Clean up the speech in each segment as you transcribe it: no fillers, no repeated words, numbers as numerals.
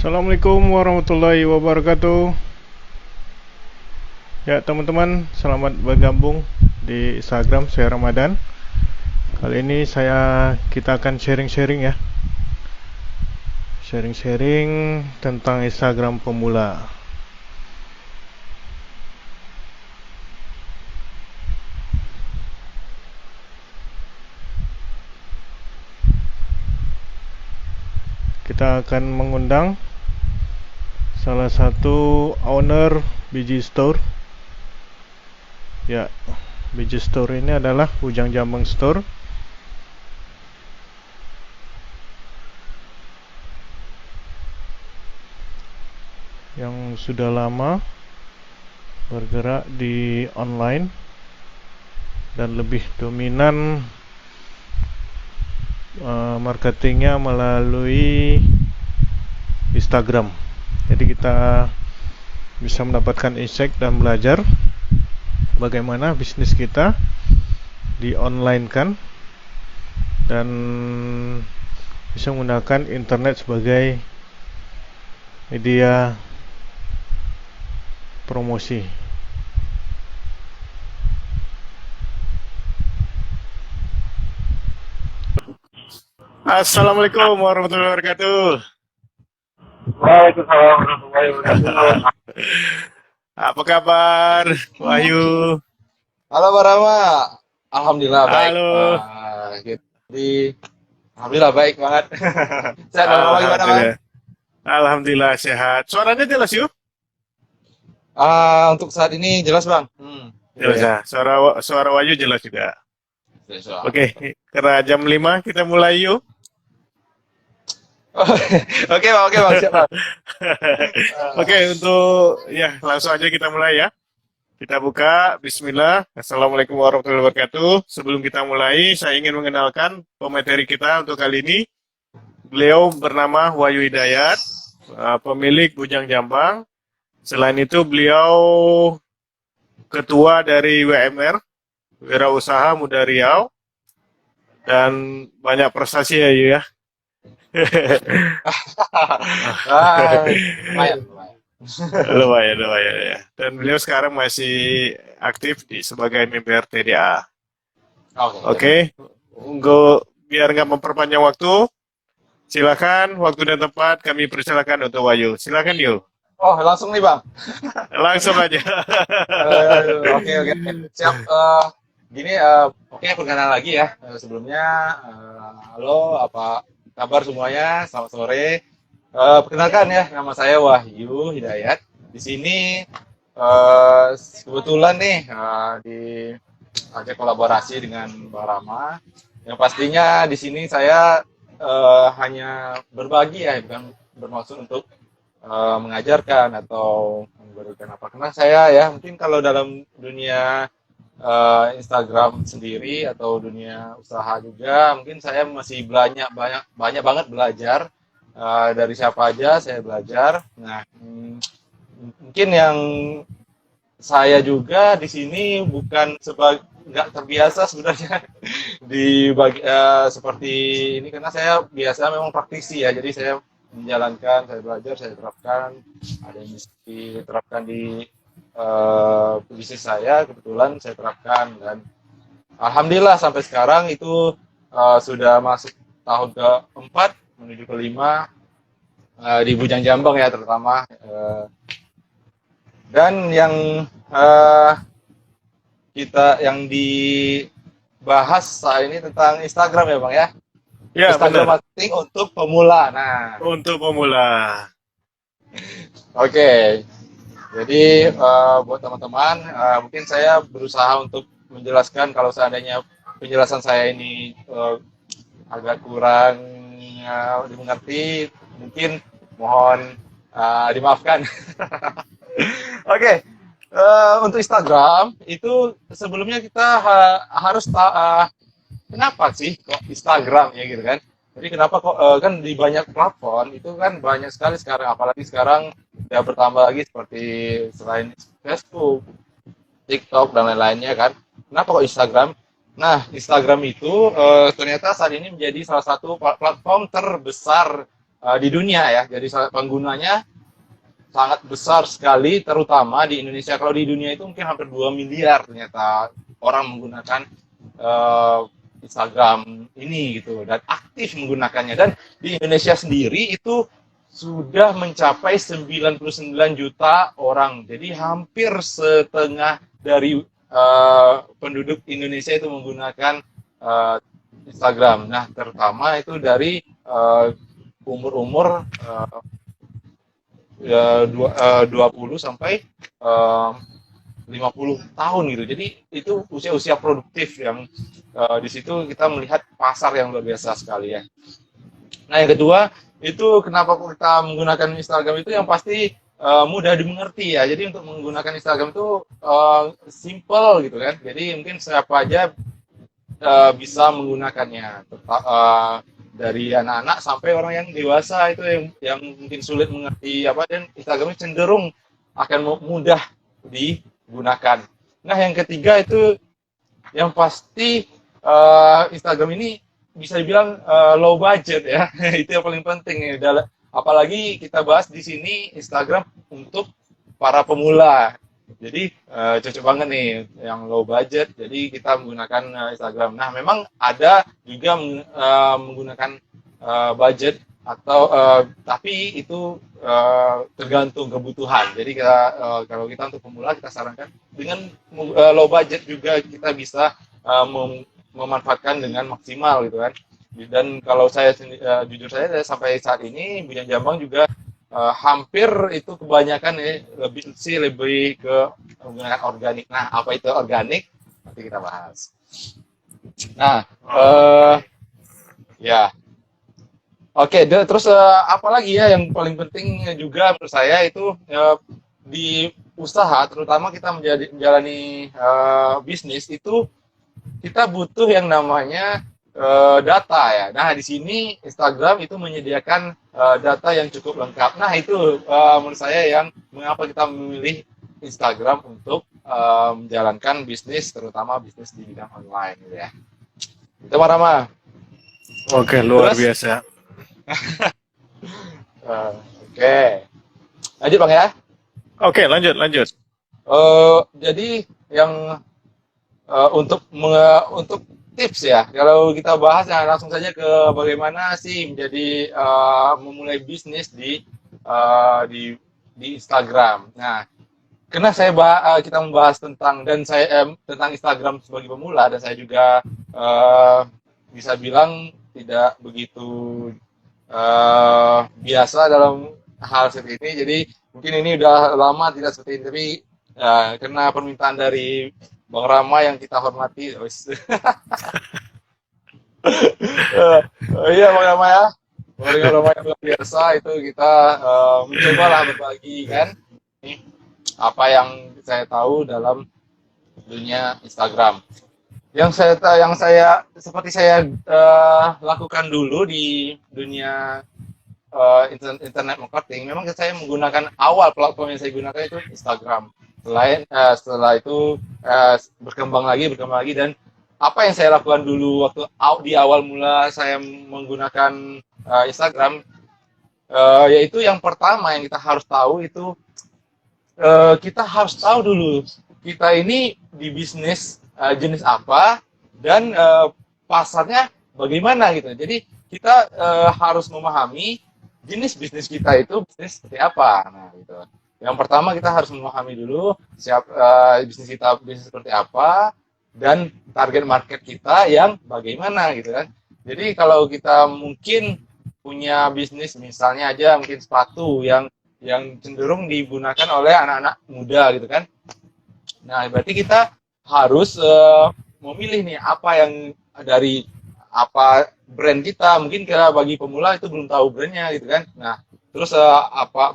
Assalamualaikum warahmatullahi wabarakatuh. Ya teman-teman, selamat bergabung di Instagram saya Ramadan. Kali ini kita akan sharing-sharing ya. Sharing-sharing tentang Instagram pemula. Kita akan mengundang salah satu owner Biji Store. Ya, Biji Store ini adalah Bujang Jambang Store. Yang sudah lama bergerak di online dan lebih dominan marketingnya melalui Instagram. Jadi kita bisa mendapatkan insight dan belajar bagaimana bisnis kita di online kan, dan bisa menggunakan internet sebagai media promosi. Assalamualaikum warahmatullahi wabarakatuh. Waalaikumsalam warahmatullahi wabarakatuh. Apa kabar, Wahyu? Halo Pak Rama, alhamdulillah baik. Halo. Alhamdulillah baik banget. Sehat Pak Rama, gimana Bang? Alhamdulillah sehat. Suaranya jelas yuk? Untuk saat ini jelas Bang. Jelas ya. Suara Wahyu jelas juga. Oke, karena jam 5 kita mulai yuk. Oke Bang, siap Bang. Oke, untuk langsung aja kita mulai ya. Kita buka, bismillah. Assalamualaikum warahmatullahi wabarakatuh. Sebelum kita mulai, saya ingin mengenalkan pemateri kita untuk kali ini. Beliau bernama Wahyu Hidayat, pemilik Bujang Jambang. Selain itu, beliau ketua dari WMR, Wirausaha Muda Riau, dan banyak prestasi ya, Yu ya. Lumayan ya. Dan beliau sekarang masih aktif sebagai member TDA. Oke. Biar nggak memperpanjang waktu, silakan waktu dan tempat kami persilakan untuk Wahyu. Silakan Yu. Oh langsung nih Bang. Langsung aja. Oke. Siap. Oke perkenalan lagi ya. Sebelumnya, halo, apa kabar semuanya? Selamat sore. Perkenalkan ya, nama saya Wahyu Hidayat. Di sini kebetulan nih diajak kolaborasi dengan Mbak Rama. Yang pastinya di sini saya hanya berbagi ya, bukan bermaksud untuk mengajarkan atau memberikan apa. Karena saya ya mungkin kalau dalam dunia Instagram sendiri atau dunia usaha juga, mungkin saya masih banyak banget belajar. Dari siapa aja saya belajar. Nah, mungkin yang saya juga di sini bukan nggak terbiasa sebenarnya seperti ini, karena saya biasa memang praktisi ya. Jadi saya menjalankan, saya belajar, saya terapkan. Ada yang diterapkan di bisnis saya, kebetulan saya terapkan, dan alhamdulillah sampai sekarang itu sudah masuk tahun keempat menuju kelima di Bujang Jambang ya terutama, dan yang yang dibahas saat ini tentang Instagram ya Bang ya. Ya, Instagram benar. marketing untuk pemula. Nah, Untuk pemula. Oke. Jadi buat teman-teman, mungkin saya berusaha untuk menjelaskan, kalau seandainya penjelasan saya ini agak kurang dimengerti, mungkin mohon dimaafkan. Oke. Untuk Instagram itu sebelumnya kita harus kenapa sih kok Instagram ya gitu kan? Jadi kenapa kok kan di banyak platform itu kan banyak sekali sekarang, apalagi sekarang ya bertambah lagi seperti selain Facebook, TikTok dan lain-lainnya kan. Kenapa kok Instagram? Nah, Instagram itu ternyata saat ini menjadi salah satu platform terbesar di dunia ya. Jadi penggunanya sangat besar sekali, terutama di Indonesia. Kalau di dunia itu mungkin hampir 2 miliar ternyata orang menggunakan eh, Instagram ini gitu dan aktif menggunakannya. Dan di Indonesia sendiri itu sudah mencapai 99 juta orang. Jadi hampir setengah dari penduduk Indonesia itu menggunakan Instagram. Nah, terutama itu dari umur-umur 20 sampai 50 tahun gitu. Jadi itu usia-usia produktif yang di situ kita melihat pasar yang luar biasa sekali ya. Nah, yang kedua itu kenapa kita menggunakan Instagram itu yang pasti mudah dimengerti ya. Jadi untuk menggunakan Instagram itu simple gitu kan. Jadi mungkin siapa aja bisa menggunakannya. Dari anak-anak sampai orang yang dewasa itu yang mungkin sulit mengerti apa, dan Instagram cenderung akan mudah digunakan. Nah, yang ketiga itu yang pasti Instagram ini bisa dibilang low budget ya. Itu yang paling penting ya. Apalagi kita bahas di sini Instagram untuk para pemula. Jadi cocok banget nih yang low budget. Jadi kita menggunakan Instagram. Nah, memang ada juga menggunakan budget atau tapi itu tergantung kebutuhan. Jadi kita kalau kita untuk pemula kita sarankan dengan low budget juga kita bisa memanfaatkan dengan maksimal gitu kan. Dan kalau saya jujur saya sampai saat ini Bujang Jambang juga hampir itu kebanyakan lebih ke menggunakan organik. Nah, apa itu organik? Nanti kita bahas. Nah, ya. Oke, terus apa lagi ya yang paling penting juga menurut saya itu di usaha, terutama kita menjalani bisnis itu kita butuh yang namanya data ya. Nah, di sini Instagram itu menyediakan data yang cukup lengkap. Nah, itu menurut saya yang mengapa kita memilih Instagram untuk menjalankan bisnis, terutama bisnis di bidang online gitu ya. Itu Rama. Oke, luar biasa. Oke. Lanjut Bang ya. Oke, lanjut. Jadi yang untuk tips ya, kalau kita bahas ya langsung saja ke bagaimana sih menjadi memulai bisnis di Instagram. Nah, karena kita membahas tentang tentang Instagram sebagai pemula, dan saya juga bisa bilang tidak begitu biasa dalam hal seperti ini. Jadi mungkin ini udah lama tidak seperti ini, tapi karena permintaan dari Bang Rama yang kita hormati. Iya Bang Rama ya, Bang Rama yang luar biasa itu kita mencobalah berbagi kan apa yang saya tahu dalam dunia Instagram. Yang saya seperti saya lakukan dulu di dunia internet marketing, memang saya menggunakan awal platform yang saya gunakan itu Instagram. Setelah itu berkembang lagi, dan apa yang saya lakukan dulu waktu di awal mula saya menggunakan Instagram, yaitu yang pertama yang kita harus tahu itu kita harus tahu dulu kita ini di bisnis jenis apa dan pasarnya bagaimana gitu. Jadi kita harus memahami jenis bisnis kita itu bisnis seperti apa. Nah, gitu. Yang pertama kita harus memahami dulu bisnis kita bisnis seperti apa dan target market kita yang bagaimana gitu kan. Jadi kalau kita mungkin punya bisnis misalnya aja mungkin sepatu yang cenderung digunakan oleh anak-anak muda gitu kan. Nah, berarti kita harus memilih nih apa yang dari apa brand kita. Mungkin bagi pemula itu belum tahu brandnya gitu kan. Nah, terus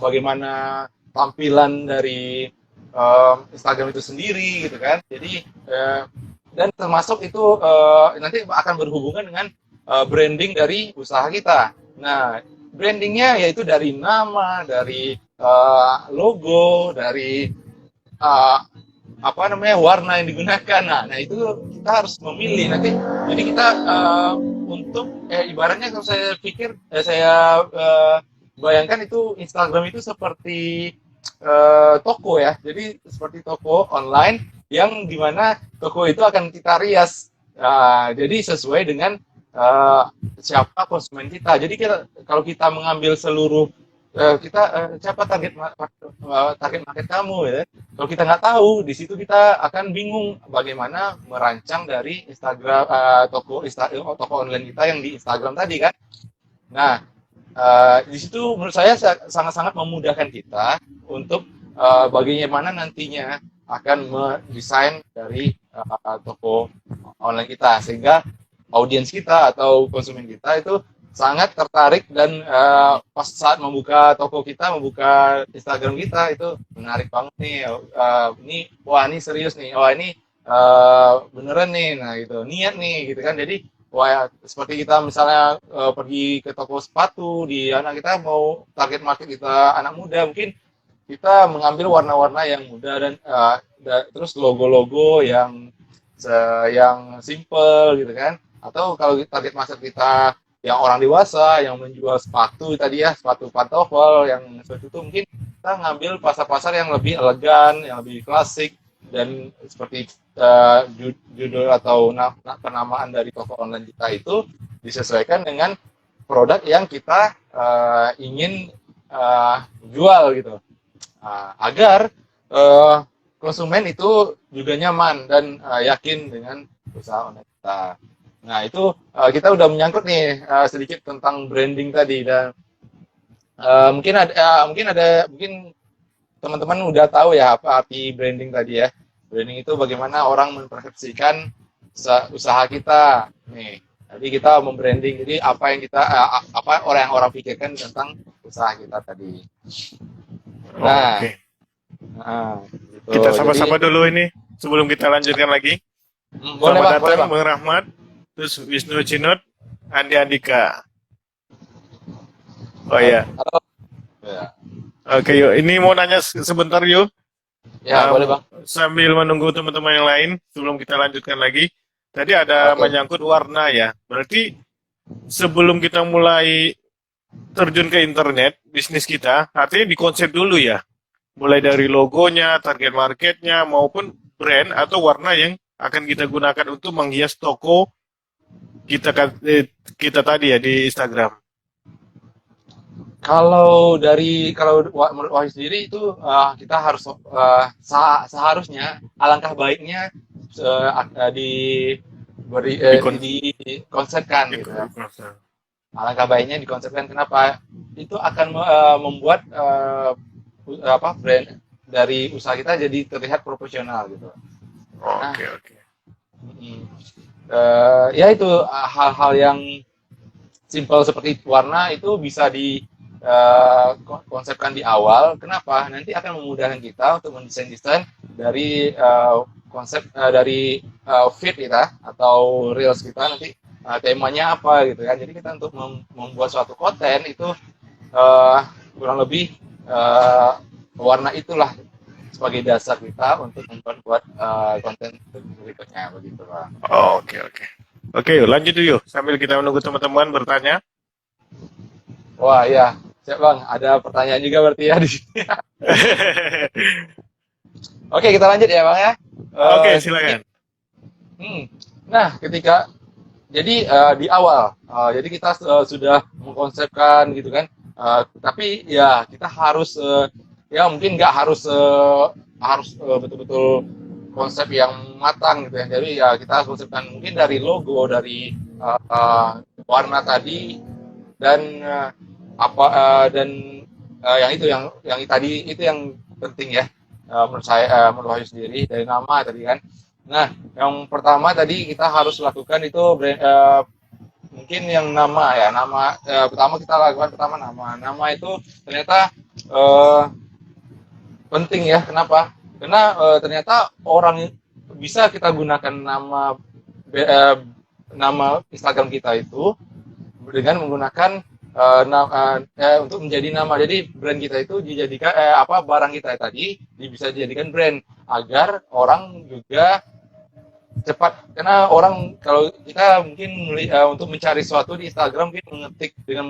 bagaimana tampilan dari Instagram itu sendiri gitu kan. Jadi dan termasuk itu nanti akan berhubungan dengan branding dari usaha kita. Nah, brandingnya yaitu dari nama, dari logo, dari warna yang digunakan. Nah itu kita harus memilih nanti. Jadi kita untuk ibaratnya kalau saya pikir bayangkan itu Instagram itu seperti toko ya. Jadi seperti toko online yang dimana toko itu akan kita rias. Jadi sesuai dengan uh, siapa konsumen kita. Jadi kalau kita mengambil seluruh siapa target market kamu ya. Kalau kita nggak tahu, di situ kita akan bingung bagaimana merancang dari Instagram toko online kita yang di Instagram tadi kan. Nah, di situ menurut saya sangat-sangat memudahkan kita untuk bagaimana nantinya akan mendesain dari toko online kita sehingga audiens kita atau konsumen kita itu sangat tertarik dan pas saat membuka toko kita, membuka Instagram kita itu menarik banget nih. Ini serius nih. Wah ini beneran nih. Nah gitu, niat nih gitu kan. Jadi wah seperti kita misalnya pergi ke toko sepatu di anak kita mau target market kita anak muda, mungkin kita mengambil warna-warna yang mudah dan terus logo-logo yang simple gitu kan. Atau kalau target market kita yang orang dewasa yang menjual sepatu tadi ya, sepatu pantofel yang seperti itu, mungkin kita ngambil pasar-pasar yang lebih elegan, yang lebih klasik, dan seperti judul atau penamaan dari toko online kita itu disesuaikan dengan produk yang kita ingin jual gitu, agar konsumen itu juga nyaman dan yakin dengan usaha online kita. Nah itu kita udah menyangkut nih sedikit tentang branding tadi, dan mungkin teman-teman udah tahu ya apa arti branding tadi ya. Branding itu bagaimana orang mempersepsikan usaha kita nih. Jadi kita membranding, jadi apa yang kita apa orang pikirkan tentang usaha kita tadi. Nah, Oke. Gitu. Kita sama-sama dulu ini sebelum kita lanjutkan lagi. Boleh Selamat Bang, boleh datang Bang. Bang Rahmat, terus Wisnu Cinot, Andi Andika. Oh ya. Halo. Ya, Oke yuk, ini mau nanya sebentar yuk. ya boleh Bang. Sambil menunggu teman-teman yang lain sebelum kita lanjutkan lagi. Tadi ada Oke. menyangkut warna ya. Berarti sebelum kita mulai terjun ke internet, bisnis kita artinya dikonsep dulu ya. Mulai dari logonya, target marketnya, maupun brand atau warna yang akan kita gunakan untuk menghias toko kita tadi ya di Instagram. Kalau menurut Wahyu sendiri itu kita harus seharusnya alangkah baiknya dikonsepkan gitu ya. Alangkah baiknya dikonsepkan, kenapa? Itu akan membuat brand dari usaha kita jadi terlihat profesional gitu. Oke. Ya itu hal-hal yang simpel seperti warna itu bisa konsepkan di awal. Kenapa? Nanti akan memudahkan kita untuk mendesain dari konsep dari feed kita atau reels kita nanti temanya apa gitu kan. Jadi kita untuk membuat suatu konten itu kurang lebih warna itulah sebagai dasar kita untuk membuat konten berikutnya begitu Pak. Oke. Oke, yuk lanjut yuk sambil kita menunggu teman-teman bertanya. Wah ya, siap Bang. Ada pertanyaan juga berarti ya di sini. Oke, kita lanjut ya Bang ya. Oke, silakan. Nah, jadi di awal, jadi kita sudah mengkonsepkan gitu kan. Tapi ya kita harus ya mungkin nggak harus betul-betul konsep yang matang gitu ya. Jadi ya kita konsepkan mungkin dari logo, dari warna tadi, dan yang tadi itu yang penting ya, menurut saya, menurut Wahyu sendiri, dari nama tadi kan. Nah, yang pertama tadi kita harus lakukan itu mungkin yang nama ya, pertama kita lakukan nama itu ternyata penting ya. Kenapa? Karena ternyata orang bisa kita gunakan nama Instagram kita itu dengan menggunakan untuk menjadi nama. Jadi brand kita itu dijadikan barang kita tadi bisa dijadikan brand agar orang juga cepat, karena orang kalau kita mungkin untuk mencari sesuatu di Instagram mungkin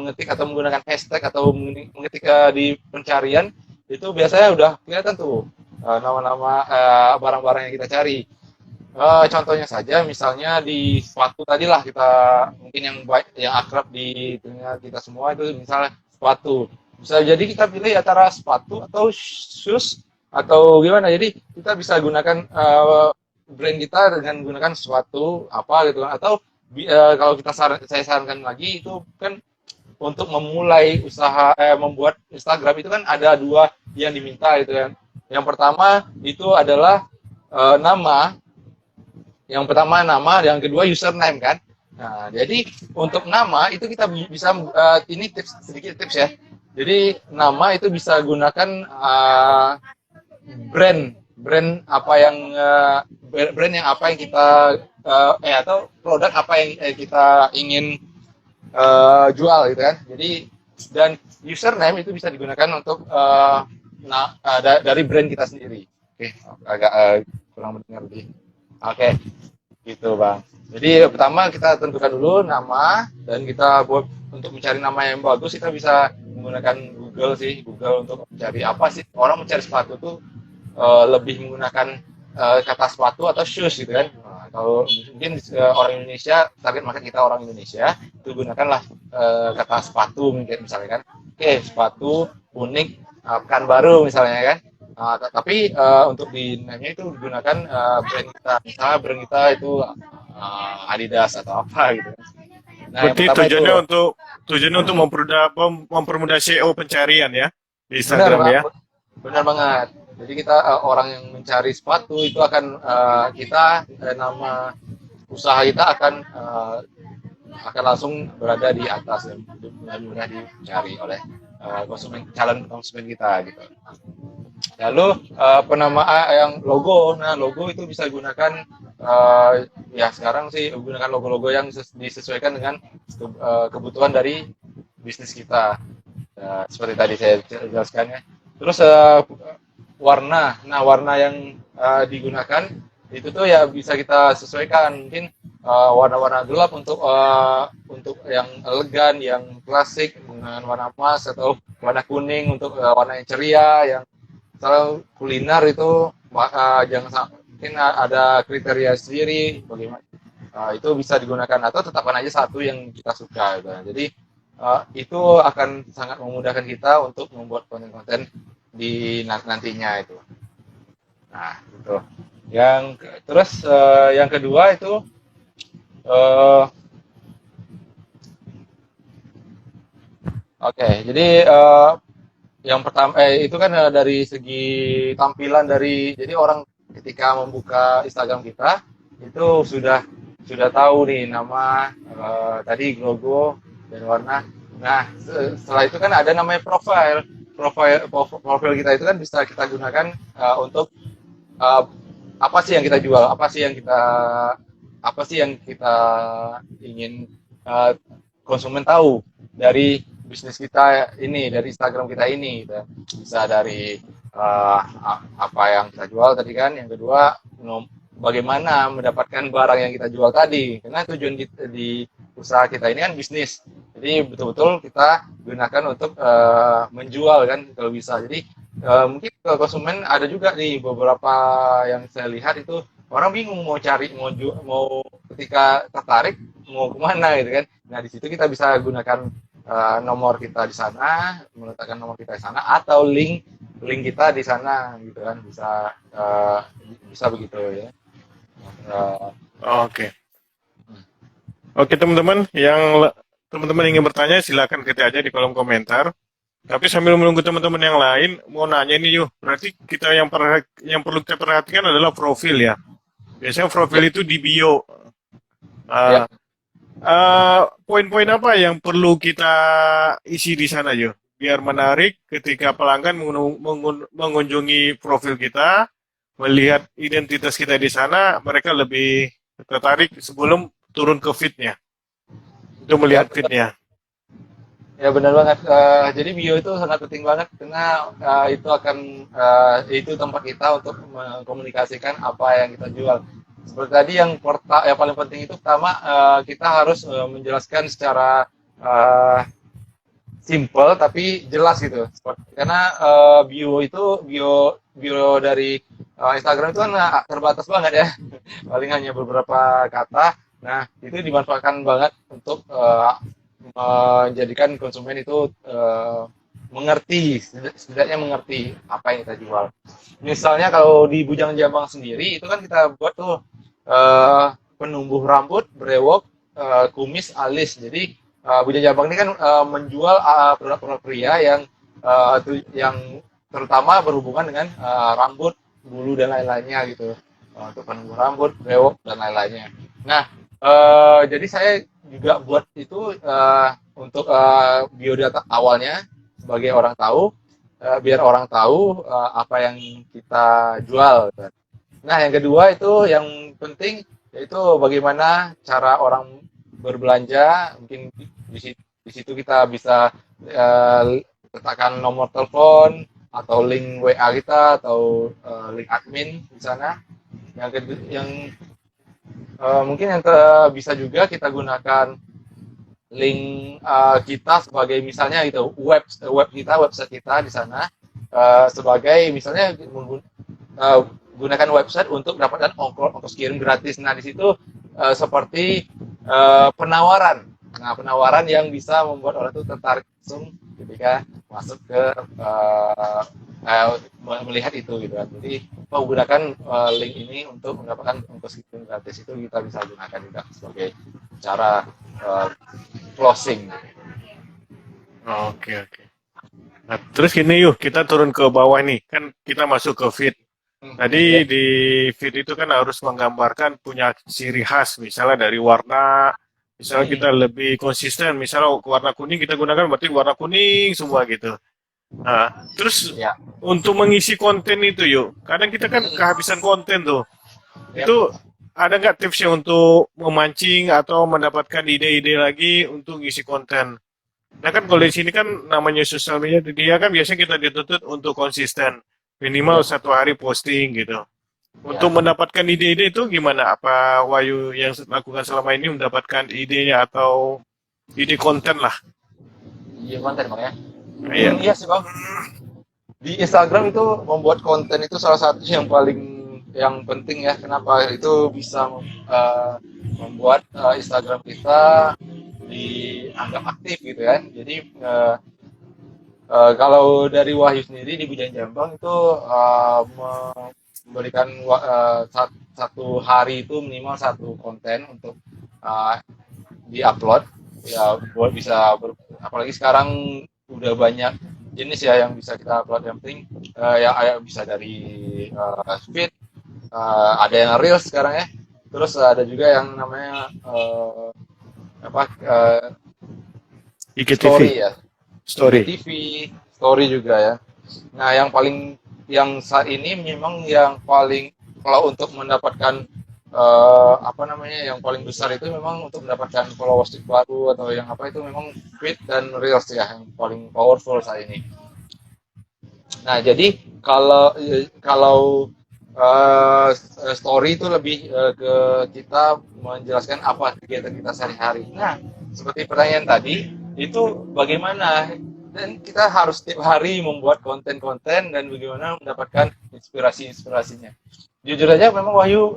mengetik atau menggunakan hashtag atau mengetik di pencarian itu biasanya udah kelihatan tuh nama-nama barang-barang yang kita cari. Contohnya saja misalnya di sepatu tadi lah, kita mungkin yang baik yang akrab di telinga kita semua itu misalnya sepatu. Bisa jadi kita pilih antara sepatu atau shoes atau gimana. Jadi kita bisa gunakan brand kita dengan gunakan sesuatu apa gitu kan. Atau kalau saya sarankan lagi itu kan untuk memulai usaha membuat Instagram itu kan ada dua yang diminta gitu kan. Yang pertama itu adalah nama, yang kedua username kan. Nah, jadi untuk nama itu kita bisa ini sedikit tips ya. Jadi nama itu bisa gunakan brand brand apa yang brand yang apa yang kita atau produk apa yang kita ingin jual gitu kan. Jadi dan username itu bisa digunakan untuk dari brand kita sendiri. Oke, agak kurang mendengar lebih. Oke, gitu Bang. Jadi pertama kita tentukan dulu nama, dan kita buat untuk mencari nama yang bagus kita bisa menggunakan Google untuk mencari apa sih, orang mencari sepatu tuh lebih menggunakan kata sepatu atau shoes gitu kan. Nah, kalau mungkin orang Indonesia, target market kita orang Indonesia, itu gunakanlah kata sepatu mungkin misalnya kan. Oke, sepatu unik Pekanbaru misalnya kan. Tapi untuk di name-nya itu gunakan brand kita. Misalnya brand kita itu Adidas atau apa gitu. Nah, yang Berarti pertama itu tujuannya untuk mempermudah SEO pencarian ya di benar, Instagram ya. benar banget. Jadi kita orang yang mencari sepatu itu akan nama usaha kita akan langsung berada di atas dan mudah dicari oleh calon konsumen kita gitu. Lalu penamaan yang logo, nah logo itu bisa gunakan ya sekarang sih gunakan logo-logo yang disesuaikan dengan kebutuhan dari bisnis kita. Seperti tadi saya jelaskan ya. Terus warna, nah warna yang digunakan itu tuh ya bisa kita sesuaikan, mungkin warna-warna gelap untuk yang elegan, yang klasik dengan warna emas, atau warna kuning untuk warna yang ceria, yang kalau kuliner itu mungkin ada kriteria sendiri bagaimana itu bisa digunakan, atau tetapkan aja satu yang kita suka gitu. Jadi itu akan sangat memudahkan kita untuk membuat konten-konten di nantinya itu. Nah, gitu. Terus yang kedua itu oke, jadi yang pertama itu kan dari segi tampilan jadi orang ketika membuka Instagram kita itu sudah tahu nih nama, tadi logo dan warna. Nah, setelah itu kan ada namanya profil kita itu kan bisa kita gunakan untuk apa sih yang kita jual, apa sih yang kita ingin konsumen tahu dari bisnis kita ini, dari Instagram kita ini gitu. Bisa dari apa yang kita jual tadi kan, yang kedua bagaimana mendapatkan barang yang kita jual tadi, karena tujuan kita di usaha kita ini kan bisnis, jadi betul-betul kita gunakan untuk menjual kan kalau bisa. Jadi mungkin ke konsumen ada juga nih beberapa yang saya lihat itu orang bingung mau ketika tertarik mau kemana gitu kan. Nah di situ kita bisa gunakan nomor kita di sana, meletakkan nomor kita di sana, atau link kita di sana gitu kan, bisa begitu ya. Oke. Oke teman-teman, yang teman-teman ingin bertanya silakan ketik aja di kolom komentar. Tapi sambil menunggu teman-teman yang lain, mau nanya ini yuk. Berarti kita yang perlu kita perhatikan adalah profil ya. Biasanya profil itu di bio. Poin-poin apa yang perlu kita isi di sana yuk, biar menarik ketika pelanggan mengunjungi profil kita, melihat identitas kita di sana, mereka lebih tertarik sebelum turun ke feed-nya, itu melihat feed-nya. Ya benar banget. Jadi bio itu sangat penting banget, karena itu tempat kita untuk mengkomunikasikan apa yang kita jual. seperti tadi yang paling penting itu pertama kita harus menjelaskan secara eh, simple tapi jelas gitu. Karena bio dari Instagram itu kan terbatas banget ya. Paling hanya beberapa kata. Nah, itu dimanfaatkan banget untuk menjadikan konsumen itu mengerti, setidaknya mengerti apa yang kita jual. Misalnya kalau di Bujang Jambang sendiri itu kan kita buat tuh penumbuh rambut, brewok, kumis, alis. Jadi Bujang Jambang ini kan menjual produk-produk pria yang terutama berhubungan dengan rambut, bulu dan lain-lainnya gitu. Untuk penumbuh rambut, brewok dan lain-lainnya. Nah, jadi saya juga buat itu untuk biodata awalnya sebagai orang tahu, biar orang tahu apa yang kita jual. Nah, yang kedua itu yang penting yaitu bagaimana cara orang berbelanja. Mungkin di situ kita bisa letakkan nomor telepon atau link WA kita atau link admin di sana. Yang mungkin bisa juga kita gunakan link kita sebagai misalnya gitu website kita di sana sebagai misalnya gunakan website untuk mendapatkan ongkos kirim gratis. Nah, di situ seperti penawaran. Nah, penawaran yang bisa membuat orang itu tertarik langsung ketika masuk ke melihat itu gitu kan. Jadi menggunakan link ini untuk mendapatkan ongkos kirim gratis itu kita bisa gunakan juga sebagai cara closing. Oke, oke. Nah, terus gini yuk, kita turun ke bawah nih. Kan kita masuk ke feed. Tadi di feed itu kan harus menggambarkan punya ciri khas, misalnya dari warna, misalnya kita lebih konsisten, misalnya warna kuning kita gunakan berarti warna kuning semua gitu. Nah, terus Ya. untuk mengisi konten itu yuk, kadang kita kan kehabisan konten tuh. Yep. Itu ada nggak tipsnya untuk memancing atau mendapatkan ide-ide lagi untuk ngisi konten? Nah kan kalau di sini kan namanya sosial media, dia kan biasanya kita dituntut untuk konsisten, minimal Ya. satu hari posting gitu. Ya. Untuk mendapatkan ide-ide itu gimana? Apa Wahyu yang lakukan selama ini mendapatkan idenya atau ide konten lah? Iya, konten bang ya. Iya. Iya sih bang. Di Instagram itu membuat konten itu salah satu yang penting ya. Kenapa itu bisa membuat Instagram kita dianggap aktif gitu kan. Jadi kalau dari Wahyu sendiri di Bujang Jambang itu memberikan satu hari itu minimal satu konten untuk diupload ya buat apalagi sekarang udah banyak jenis ya yang bisa kita upload. Yang penting yang bisa dari feed, ada yang reels sekarang ya, terus ada juga yang namanya IGTV. story ya, Story. TV, story juga ya. Nah, yang saat ini memang yang paling kalau untuk mendapatkan yang paling besar itu memang untuk mendapatkan followers baru atau yang apa itu memang feed dan reels ya yang paling powerful saat ini. Nah, jadi kalau story itu lebih ke kita menjelaskan apa kegiatan kita sehari-hari. Nah, seperti pertanyaan tadi, itu bagaimana dan kita harus setiap hari membuat konten-konten dan bagaimana mendapatkan inspirasinya. Jujur aja memang Wahyu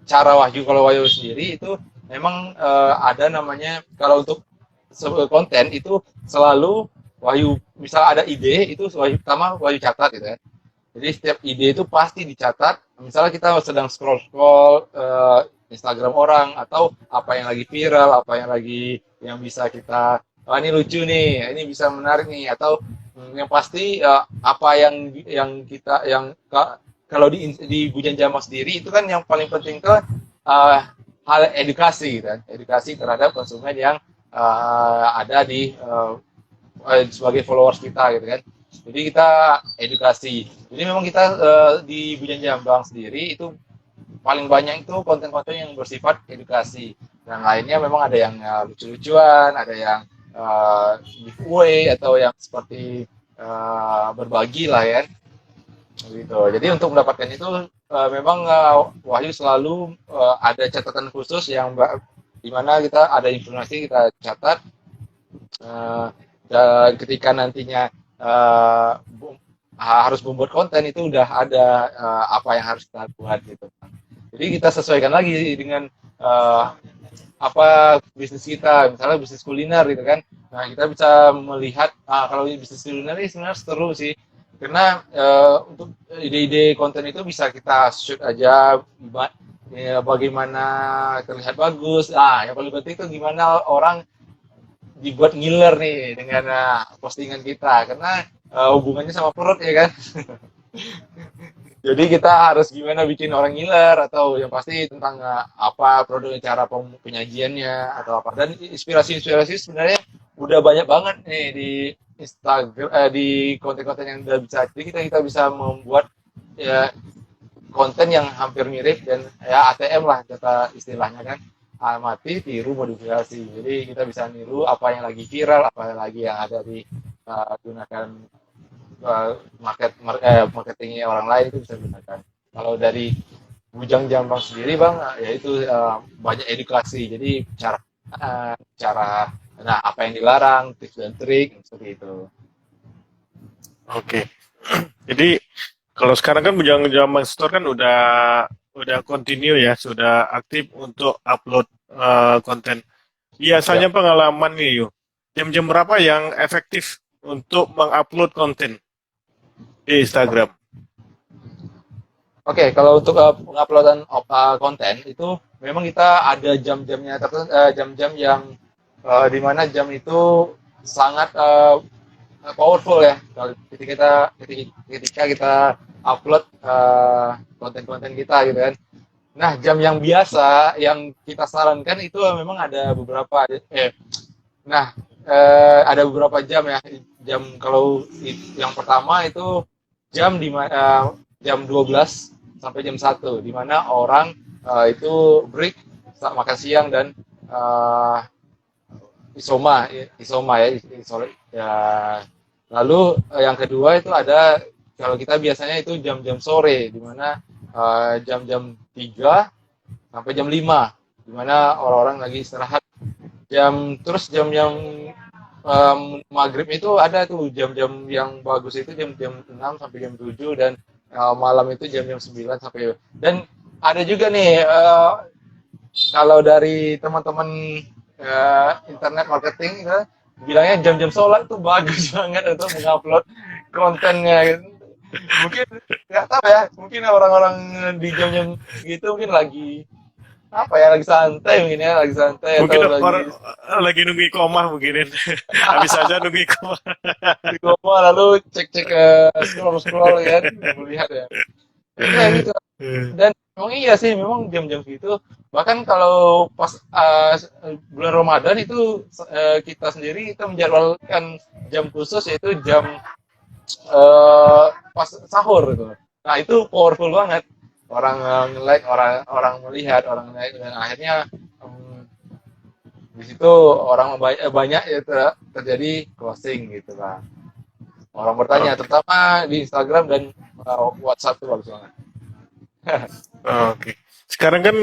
cara kalau Wahyu sendiri itu memang ada namanya kalau untuk konten itu selalu Wahyu misal ada ide itu pertama Wahyu catat gitu ya. Jadi setiap ide itu pasti dicatat. Misalnya kita sedang scroll Instagram orang atau apa yang lagi viral, apa yang lagi yang bisa kita ini lucu nih, ini bisa menarik nih atau yang pasti apa yang kalau di Bujang Jambang sendiri itu kan yang paling penting itu hal edukasi gitu kan. Edukasi terhadap konsumen yang ada di sebagai followers kita gitu kan. Jadi kita edukasi. Jadi memang kita di Bujang Jambang sendiri itu paling banyak itu konten-konten yang bersifat edukasi. Dan lainnya memang ada yang lucu-lucuan, ada yang giveaway atau yang seperti berbagi lah ya. Gitu. Jadi untuk mendapatkan itu memang Wahyu selalu ada catatan khusus di mana kita ada informasi kita catat eh, ketika nantinya eh, bu- harus membuat konten itu udah ada apa yang harus kita buat gitu. Jadi kita sesuaikan lagi dengan eh, apa bisnis kita, misalnya bisnis kuliner gitu kan. Nah, kita bisa melihat kalau bisnis kuliner ini sebenarnya seru sih. Karena untuk ide-ide konten itu bisa kita shoot aja ya, bagaimana terlihat bagus. Yang paling penting itu gimana orang dibuat ngiler nih dengan postingan kita karena hubungannya sama perut ya kan. Jadi kita harus gimana bikin orang ngiler atau yang pasti tentang apa produk cara penyajiannya atau apa. Dan inspirasi-inspirasi sebenarnya udah banyak banget nih di Instagram di konten-konten yang udah bisa. Jadi kita bisa membuat ya konten yang hampir mirip dan ya ATM lah kata istilahnya kan. Amati, tiru, modifikasi. Jadi kita bisa niru apa yang lagi viral, apa yang lagi yang ada di gunakan marketingnya orang lain itu bisa digunakan. Kalau dari Bujang Jambang sendiri bang, ya itu banyak edukasi. Jadi cara nah apa yang dilarang, tips dan trik seperti itu. Oke. Jadi kalau sekarang kan Bujang Jambang Store kan udah continue ya, sudah aktif untuk upload konten. Ya, Biasanya pengalaman nih yuk, jam-jam berapa yang efektif untuk mengupload konten di Instagram? oke, kalau untuk penguploadan konten itu memang kita ada jam-jamnya tertentu, jam-jam yang di mana jam itu sangat powerful ya. Kalau ketika kita upload konten-konten kita gitu kan. Nah, jam yang biasa yang kita sarankan itu memang ada beberapa nah ada beberapa jam ya. Jam kalau yang pertama itu jam 12 sampai jam 1 di mana orang itu break makan siang dan uh, isoma ya, ya. Lalu yang kedua itu ada kalau kita biasanya itu jam-jam sore di mana jam-jam 3 sampai jam 5 di mana orang-orang lagi istirahat. Terus jam-jam maghrib itu ada tuh jam-jam yang bagus itu jam-jam 6 sampai jam 7 dan malam itu jam-jam 9 sampai dan ada juga nih kalau dari teman-teman internet marketing ya, bilangnya jam-jam sholat itu bagus banget untuk mengupload kontennya gitu. Mungkin nggak tahu ya, mungkin orang-orang di jam-jam gitu mungkin lagi apa ya lagi santai mungkin ya lagi santai Mungkin atau lagi orang lagi nunggu ikomah mungkinin. Habis aja nunggu ikomah. di rumah lalu cek-cek scroll-scroll ya melihat ya. Ya gitu. Dan memang iya sih, memang jam-jam gitu. Bahkan kalau pas bulan Ramadan itu kita sendiri kita menjadwalkan jam khusus yaitu jam pas sahur gitu. Nah itu powerful banget. Orang nge-like, orang melihat, orang like dan akhirnya di situ orang banyak ya terjadi closing gitu lah. Orang bertanya, Oke. terutama di Instagram dan WhatsApp itu bagus banget. Oke. Sekarang kan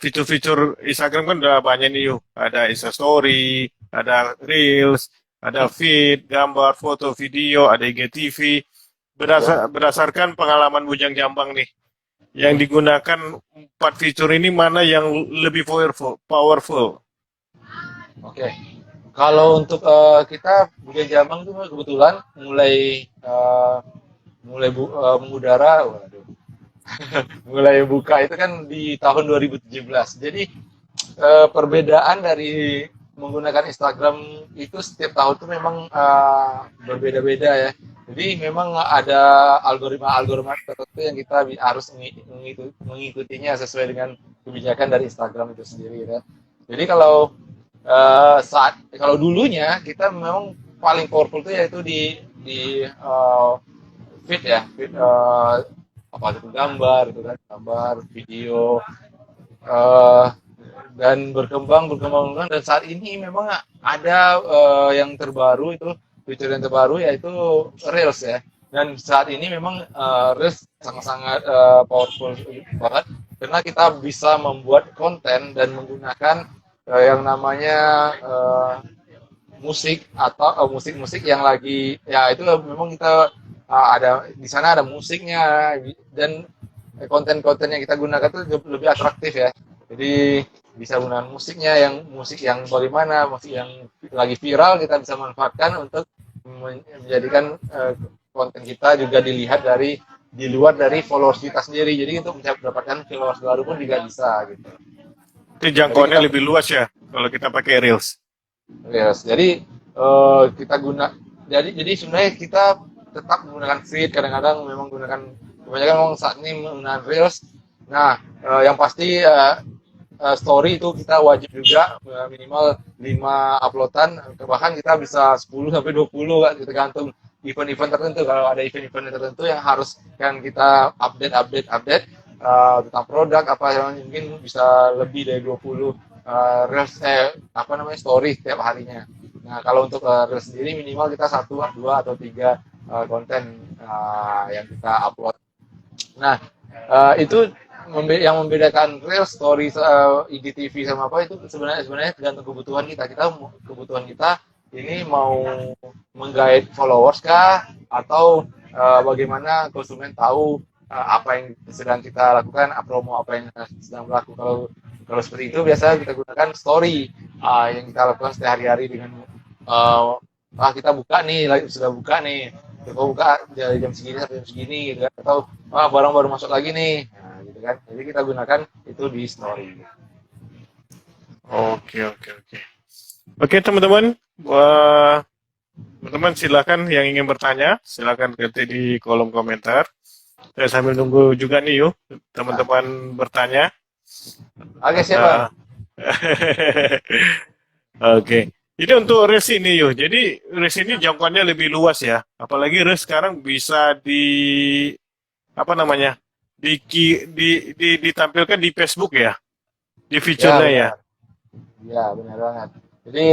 fitur-fitur Instagram kan udah banyak nih yuk. Ada Insta Story, ada Reels, ada feed, gambar, foto, video, ada IGTV. Ya. Berdasarkan pengalaman Bujang Jambang nih, yang digunakan 4 fitur ini mana yang lebih powerful? Oke. Kalau untuk kita Bujang Jambang itu kebetulan mengudara, waduh, mulai buka itu kan di tahun 2017. Jadi perbedaan dari menggunakan Instagram itu setiap tahun itu memang berbeda-beda ya. Jadi memang ada algoritma tertentu yang kita harus mengikutinya sesuai dengan kebijakan dari Instagram itu sendiri ya. Jadi kalau dulunya kita memang paling powerful itu yaitu di feed ya, feed apa itu gambar, video, uh, dan berkembang dan saat ini memang ada yang terbaru itu fitur yang terbaru yaitu Reels ya. Dan saat ini memang Reels sangat-sangat powerful banget karena kita bisa membuat konten dan menggunakan yang namanya musik atau musik-musik yang lagi ya itu memang kita ada di sana ada musiknya dan konten-konten yang kita gunakan itu lebih atraktif ya. Jadi bisa gunakan musiknya yang musik yang bagaimana musik yang lagi viral kita bisa manfaatkan untuk menjadikan konten kita juga dilihat dari di luar dari followers kita sendiri. Jadi untuk mendapatkan followers baru pun juga bisa gitu. Itu Jadi jangkauannya kita lebih luas ya kalau kita pakai Reels. yes, jadi kita jadi sebenarnya kita tetap menggunakan feed kadang-kadang memang menggunakan kebanyakan memang saat ini menggunakan reels. Nah, yang pasti story itu kita wajib juga minimal 5 uploadan bahkan kita bisa 10 sampai 20 kan tergantung event-event tertentu kalau ada event-event tertentu yang harus yang kita update tentang produk apa yang mungkin bisa lebih dari 20 reels apa namanya story setiap harinya. Nah, kalau untuk reels sendiri minimal kita satu, dua atau tiga konten yang kita upload. Nah, itu yang membedakan real story IGTV sama apa itu sebenarnya tergantung kebutuhan kita. Kebutuhan kita ini mau menggait followers kah atau bagaimana konsumen tahu apa yang sedang kita lakukan, promo apa yang sedang berlaku. Kalau seperti itu biasa kita gunakan story yang kita lakukan sehari-hari dengan kita buka nih, sudah buka nih, kita buka dari jam segini sampai jam segini gitu kan, atau barang baru masuk lagi nih, nah, gitu kan. Jadi kita gunakan itu di story. Oke, oke, oke. Oke, teman-teman. Wah, teman-teman silakan yang ingin bertanya, silakan ketik di kolom komentar. Saya sambil nunggu juga nih yuk, teman-teman bertanya. Oke, siap Bang. Nah, oke. Ini untuk Reels ini yuk. Jadi Reels ini jangkauannya lebih luas ya. Apalagi Reels sekarang bisa apa namanya? Ditampilkan di Facebook ya, di Ya fiturnya ya. benar, ya benar banget. Jadi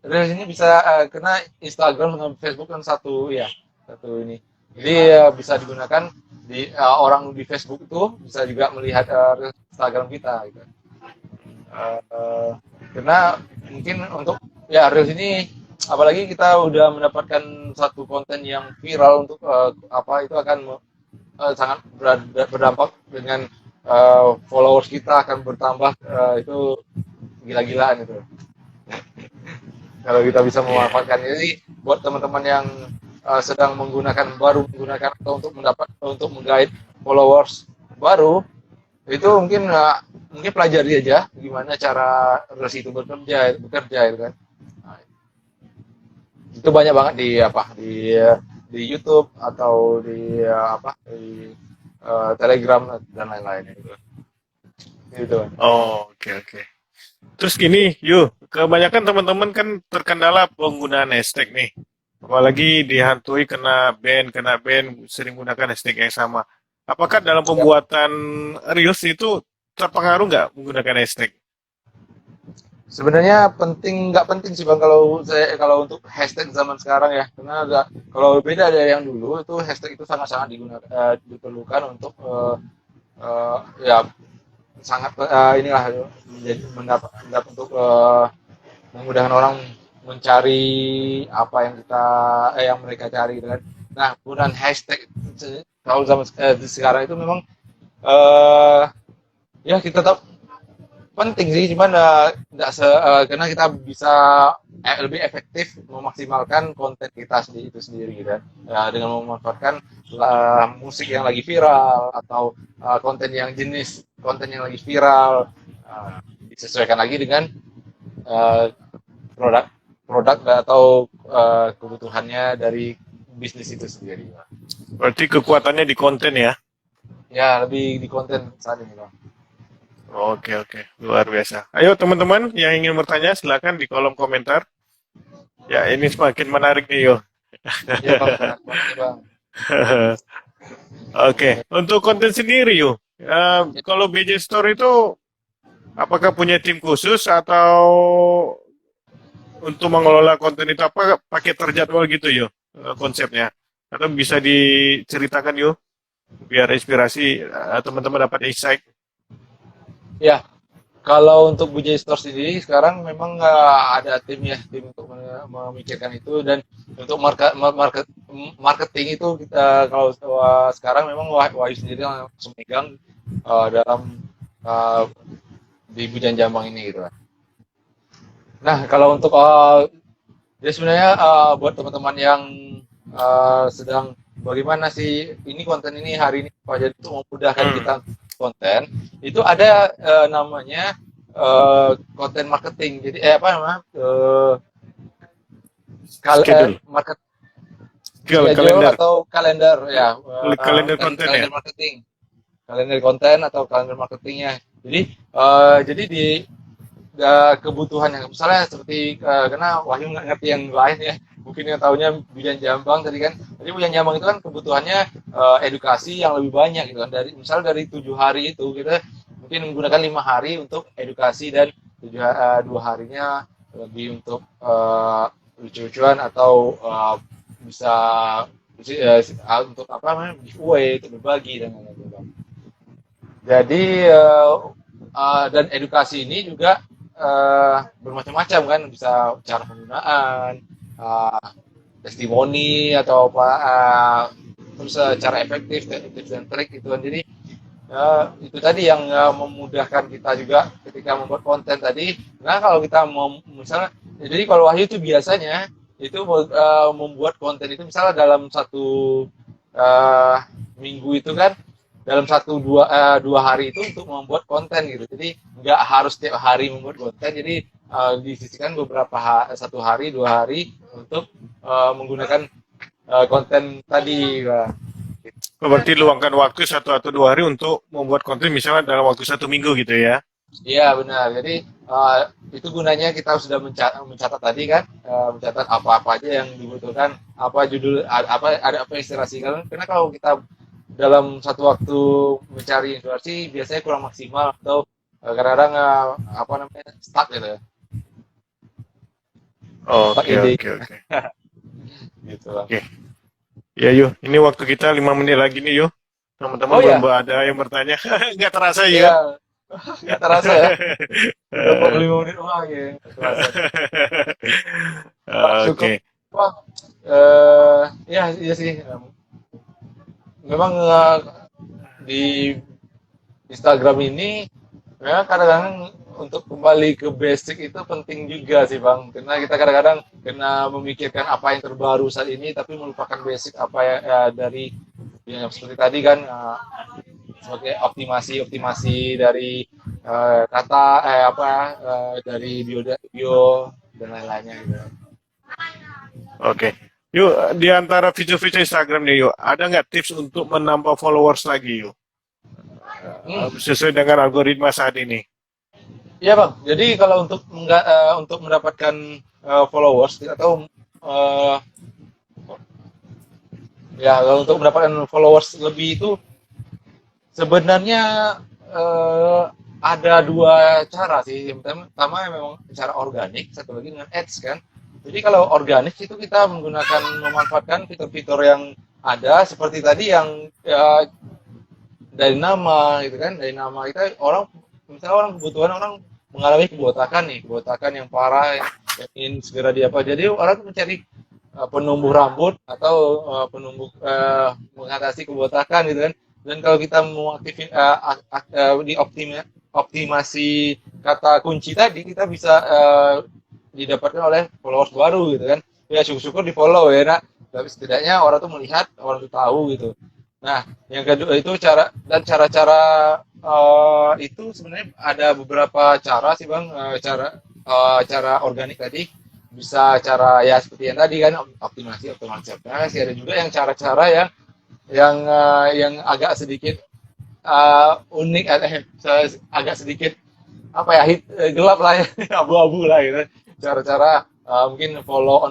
Reels ini bisa kena Instagram dengan Facebook kan satu ya, satu ini. Jadi bisa digunakan di orang di Facebook itu bisa juga melihat Reels Instagram kita gitu. Uh, karena mungkin untuk ya Reels ini apalagi kita udah mendapatkan satu konten yang viral untuk apa itu akan sangat berdampak dengan followers kita akan bertambah itu gila-gilaan itu kalau kita bisa Iya. memanfaatkan. Jadi buat teman-teman yang baru menggunakan atau untuk menggait followers baru itu mungkin pelajari aja gimana cara Reels itu bekerja itu kan. Nah, itu banyak banget di YouTube atau di Telegram dan lain-lain itu. Gitu. Oh, oke, oke. Terus gini, yuk, kebanyakan teman-teman kan terkendala penggunaan hashtag nih. Apalagi dihantui kena ban, sering gunakan hashtag yang sama. Apakah dalam Ya, pembuatan Reels itu terpengaruh nggak menggunakan hashtag? sebenarnya nggak penting sih Bang kalau untuk hashtag zaman sekarang ya. Karena kalau beda dari yang dulu itu hashtag itu sangat-sangat diperlukan untuk ya sangat inilah menjadi mendapat untuk memudahkan orang mencari apa yang mereka cari gitu kan. Nah, penggunaan hashtag kalau zaman sekarang itu memang eh ya kita tahu penting sih, cuman karena kita bisa lebih efektif memaksimalkan konten kita itu sendiri gitu kan. Ya, dengan memanfaatkan musik yang lagi viral atau konten yang lagi viral disesuaikan lagi dengan uh, produk produk atau kebutuhannya dari bisnis itu sendiri. Berarti kekuatannya di konten ya? Ya, lebih di konten saat ini, Bang. Oke, oke. Luar biasa. Ayo teman-teman yang ingin bertanya silakan di kolom komentar. Ya, ini semakin menarik nih, yo. Iya, Bang, menarik banget nih, Bang. Oke, untuk konten sendiri yuk. Kalau BJ Store itu apakah punya tim khusus atau untuk mengelola konten itu apa pakai terjadwal gitu yuk konsepnya? Atau bisa diceritakan yuk, biar inspirasi teman-teman dapat insight. Ya, kalau untuk Bujay Store sendiri sekarang memang ada tim ya, tim untuk memikirkan itu, dan untuk marketing itu kita kalau sekarang memang Wahyu sendiri yang langsung megang dalam uh, di Bujang Jambang ini gitu kan. Nah, kalau untuk jadi sebenarnya buat teman-teman yang sedang bagaimana sih ini konten ini hari ini Pak, jadi untuk memudahkan kita konten itu ada namanya konten marketing. Jadi apa namanya Schedule. market Schedule, schedule kalender. atau kalender ya, Kalender konten ya. kalender marketing, kalender konten atau kalender marketingnya. Jadi di kebutuhan yang misalnya seperti karena Wahyu nggak ngerti yang lain ya, mungkin yang tahunya Bujang Jambang tadi kan. Jadi Bujang Jambang itu kan kebutuhannya edukasi yang lebih banyak gitu kan, dari misal dari 7 hari itu kita mungkin menggunakan 5 hari untuk edukasi, dan 2 harinya lebih untuk lucu-lucuan atau bisa untuk apa namanya giveaway, untuk berbagi dan lain-lain. Jadi dan edukasi ini juga bermacam-macam kan, bisa cara penggunaan, testimoni atau apa, terus cara efektif, tips dan trik gitu kan. Jadi itu tadi yang memudahkan kita juga ketika membuat konten tadi. Nah kalau kita mau misalnya, jadi kalau Wahyu itu biasanya itu membuat konten itu misalnya dalam satu minggu itu kan, dalam dua hari itu untuk membuat konten gitu. Jadi nggak harus tiap hari membuat konten. Jadi disisihkan beberapa 1 hari 2 hari untuk menggunakan konten tadi. Berarti luangkan waktu 1 atau 2 hari untuk membuat konten, misalnya dalam waktu 1 minggu gitu ya. Iya benar. Jadi itu gunanya kita sudah mencatat tadi kan, mencatat apa-apa aja yang dibutuhkan, apa judul, ada apa inspirasi. Karena kalau kita dalam satu waktu mencari inspirasi biasanya kurang maksimal, atau kadang-kadang apa namanya stuck gitu ya. Stuck ide. Oke. Gitu. Oke. Ya yuk, ini waktu kita 5 menit lagi nih yuk. Teman-teman Oh, ya? belum ada yang bertanya. Nggak terasa Iya. ya. Nggak terasa ya. Udah 5 menit doang ya. Nggak terasa. Pak, cukup. Oke. Pak, ya iya sih. Memang di Instagram ini ya kadang-kadang untuk kembali ke basic itu penting juga sih Bang, karena kita kadang-kadang kena memikirkan apa yang terbaru saat ini tapi melupakan basic apa dari yang seperti tadi kan, sebagai optimasi dari kata dari bio dan lain-lainnya gitu. Oke. Yuk, di antara fitur-fitur Instagram nih yuk, ada nggak tips untuk menambah followers lagi yuk? Sesuai dengan algoritma saat ini. Iya Bang, jadi kalau untuk mendapatkan followers atau kalau untuk mendapatkan followers lebih itu sebenarnya ada 2 cara sih. Yang pertama memang cara organik, satu lagi dengan ads kan. Jadi kalau organik itu kita memanfaatkan fitur-fitur yang ada seperti tadi yang dari nama gitu kan, dari nama kita misalnya kebutuhan orang mengalami kebotakan yang parah, yang ingin segera jadi orang mencari penumbuh rambut atau penumbuh mengatasi kebotakan gitu kan. Dan kalau kita mau optimasi kata kunci tadi, kita bisa didapatkan oleh followers baru gitu kan. Ya syukur-syukur di follow ya nak, tapi setidaknya orang tuh melihat, orang tuh tahu gitu. Nah, yang kedua itu cara-cara itu sebenarnya ada beberapa cara sih Bang, cara organik tadi, bisa cara ya seperti yang tadi kan, optimasi. Ada juga yang cara-cara yang agak sedikit unik, agak sedikit apa ya, gelap lah ya, abu-abu lah gitu. Cara-cara mungkin follow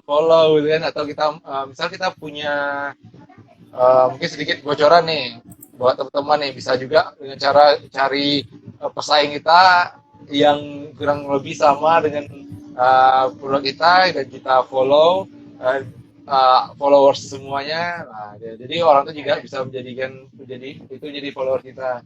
gitu kan, atau kita misal kita punya mungkin sedikit bocoran nih buat teman-teman nih, bisa juga dengan cara cari pesaing kita yang kurang lebih sama dengan produk kita dan kita follow, followers semuanya. Nah, jadi orang tuh juga bisa jadi follower kita.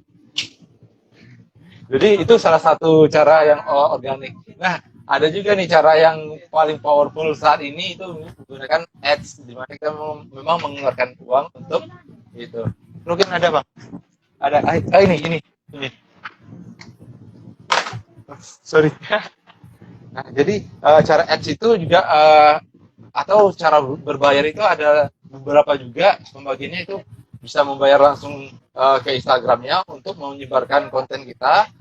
Jadi itu salah satu cara yang organik. Nah, ada juga nih cara yang paling powerful saat ini itu menggunakan ads, di mana kita memang mengeluarkan uang untuk itu. Mungkin ada bang? Ada. Ini. Sorry. Nah, jadi cara ads itu juga atau cara berbayar itu ada beberapa juga. Pembagiannya itu bisa membayar langsung ke Instagramnya untuk menyebarkan konten kita.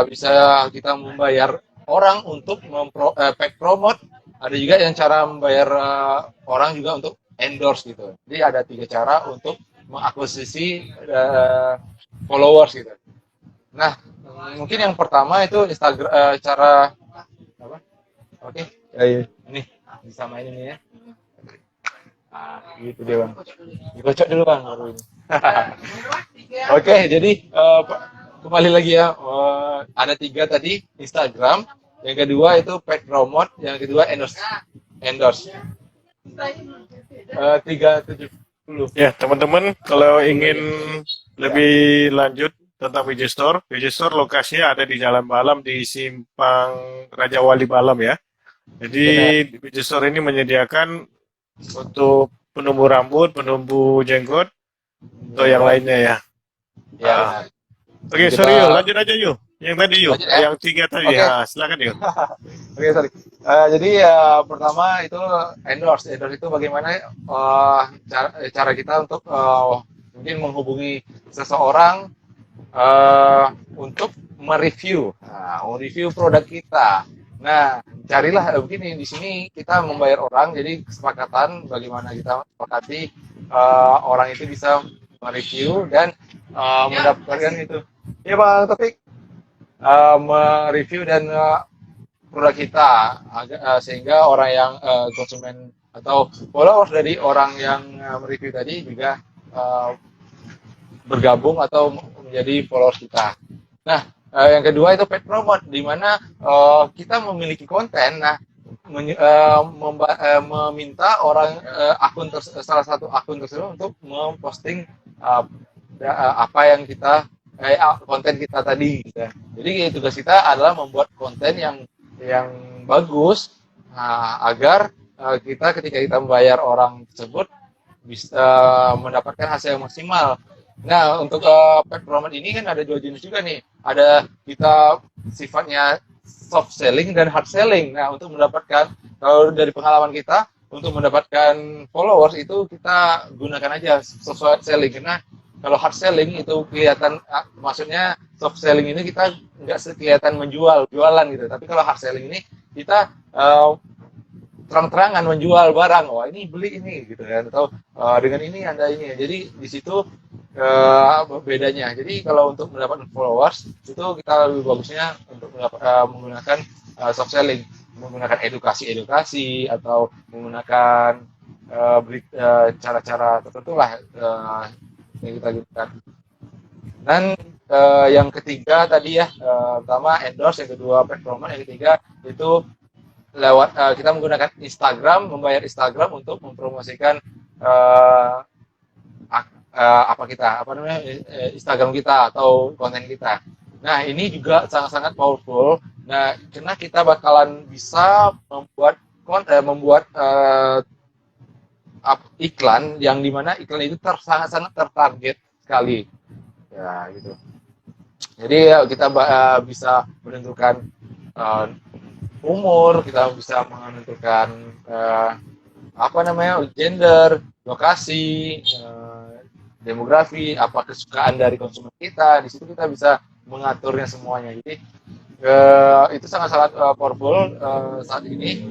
Bisa kita membayar orang untuk pack promote. Ada juga yang cara membayar orang juga untuk endorse gitu. Jadi ada 3 cara untuk mengakuisisi followers gitu. Nah, mungkin yang pertama itu Instagram cara apa? Oke. Ini disamain ini ya. Gitu dia bang. Dikocok dulu bang baru ini. Oke, jadi kembali lagi ya. Ada 3 tadi Instagram, yang kedua itu paid promote, yang kedua endorse. 370. Ya, teman-teman, kalau ingin lebih lanjut tentang VJ Store lokasinya ada di Jalan Balam di Simpang Raja Wali Balam ya. Jadi VJ Store ini menyediakan untuk penumbuh rambut, penumbuh jenggot, atau yang lainnya ya. Ya. Oke, sorry yuk, lanjut aja yuk. Yang tadi yuk, Lanjut, ya? yang 3 tadi. Oke. Ya, silakan yuk. Oke, sorry. Jadi pertama itu endorse. Endorse itu bagaimana cara kita untuk mungkin menghubungi seseorang untuk mereview, mereview produk kita. Nah, carilah begini di sini kita membayar orang, jadi kesepakatan bagaimana kita sepakati orang itu bisa mereview dan mendapatkan itu. Ya Bang Taufik, mereview dan produk kita sehingga orang yang konsumen atau followers dari orang yang mereview tadi juga bergabung atau menjadi followers kita. Nah, yang kedua itu paid promote, di mana kita memiliki konten, nah meminta orang salah satu akun tersebut untuk memposting apa yang kita konten kita tadi. Gitu. Jadi tugas kita adalah membuat konten yang bagus agar kita ketika kita membayar orang tersebut bisa mendapatkan hasil yang maksimal. Nah, untuk paid promote ini kan ada 2 jenis juga nih. Ada kita sifatnya soft selling dan hard selling. Nah, untuk mendapatkan, kalau dari pengalaman kita, untuk mendapatkan followers itu kita gunakan aja soft selling. Karena kalau hard selling itu kelihatan, maksudnya soft selling ini kita nggak kelihatan jualan gitu. Tapi kalau hard selling ini kita terang-terangan menjual barang. Wah, ini beli ini gitu kan, atau dengan ini Anda ini. Jadi di situ bedanya. Jadi kalau untuk mendapatkan followers itu kita lebih bagusnya untuk menggunakan soft selling, menggunakan edukasi atau menggunakan cara-cara tertentu lah yang kita gunakan. Dan yang ketiga tadi ya, pertama endorse, yang kedua paid promote, yang ketiga itu lewat kita menggunakan Instagram, membayar Instagram untuk mempromosikan Instagram kita atau konten kita. Nah, ini juga sangat-sangat powerful. Nah, karena kita bakalan bisa membuat iklan yang dimana iklan itu sangat-sangat tertarget sekali. Ya, gitu. Jadi kita bisa menentukan umur, kita bisa menentukan gender, lokasi, demografi, apa kesukaan dari konsumen kita. Di situ kita bisa mengaturnya semuanya. Jadi itu sangat-sangat powerful saat ini.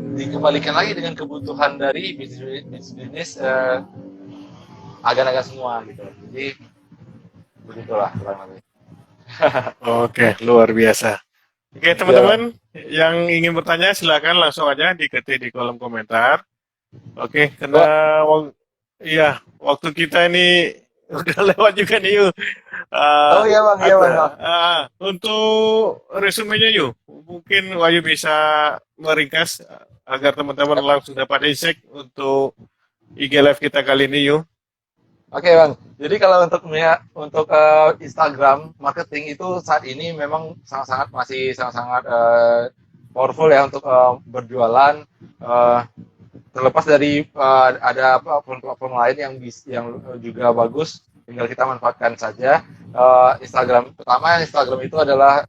Dikembalikan lagi dengan kebutuhan dari bisnis agan-agan semua gitu. Jadi begitulah kurang lebih. Oke, luar biasa. Oke, teman-teman yang ingin bertanya silakan langsung aja diketik di kolom komentar. Oke, karena waktu kita ini udah lewat juga nih yuk. Oh iya bang, iya bang. Untuk resumenya yuk, mungkin Wahyu bisa meringkas agar teman-teman langsung dapat insight untuk IG Live kita kali ini yuk. Oke bang, jadi kalau untuk Instagram marketing itu saat ini memang masih sangat-sangat powerful ya untuk berjualan. Eh, Terlepas dari ada platform lain yang juga bagus, tinggal kita manfaatkan saja. Instagram itu adalah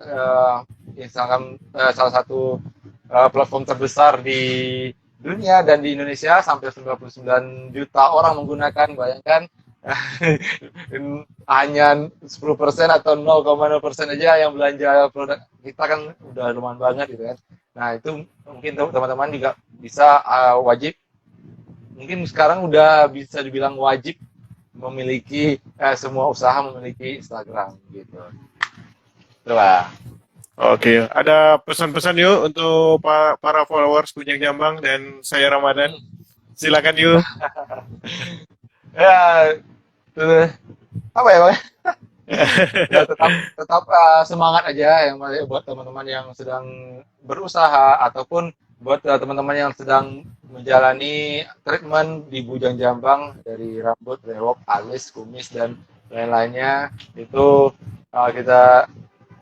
salah satu platform terbesar di dunia dan di Indonesia, sampai 99 juta orang menggunakan. Bayangkan, hanya 10% atau 0,0% aja yang belanja produk kita, kan udah lumayan banget gitu kan. Nah, itu mungkin teman-teman juga bisa wajib, mungkin sekarang udah bisa dibilang wajib memiliki semua usaha memiliki Instagram gitu. Itulah. Oke, ada pesan-pesan yuk untuk para followers Bujang Jambang dan saya Ramadan. Silakan yuk. Ya, apa ya Bang? Ya tetap semangat aja yang buat teman-teman yang sedang berusaha, ataupun buat teman-teman yang sedang menjalani treatment di Bujang Jambang, dari rambut, brewok, alis, kumis dan lain-lainnya. Itu kita,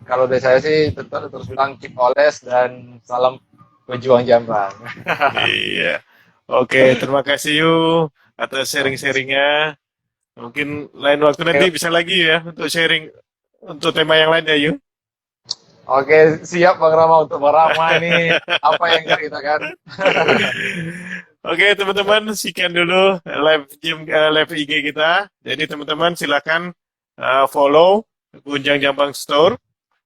kalau dari saya sih tetap terus bilang keep oles dan salam pejuang Jambang. Iya. Oke, terima kasih yuk atas sharing-sharingnya. Mungkin lain waktu nanti bisa lagi ya untuk sharing untuk tema yang lain ya yuk. Oke, siap Bang Rama, untuk Bang Rama ini apa yang kita kan. Oke teman-teman, sekian dulu live IG kita. Jadi teman-teman silakan follow Gunjang Jambang Store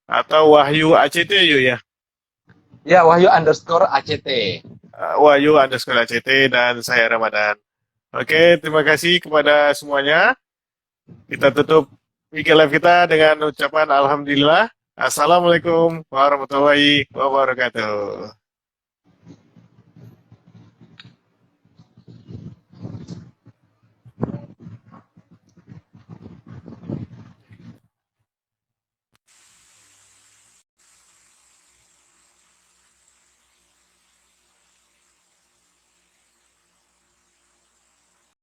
atau Wahyu ACT yuk ya. Ya, Wahyu_ACT. Wahyu underscore ACT dan saya Ramadan. Oke, terima kasih kepada semuanya. Kita tutup IG live kita dengan ucapan Alhamdulillah. Assalamualaikum warahmatullahi wabarakatuh.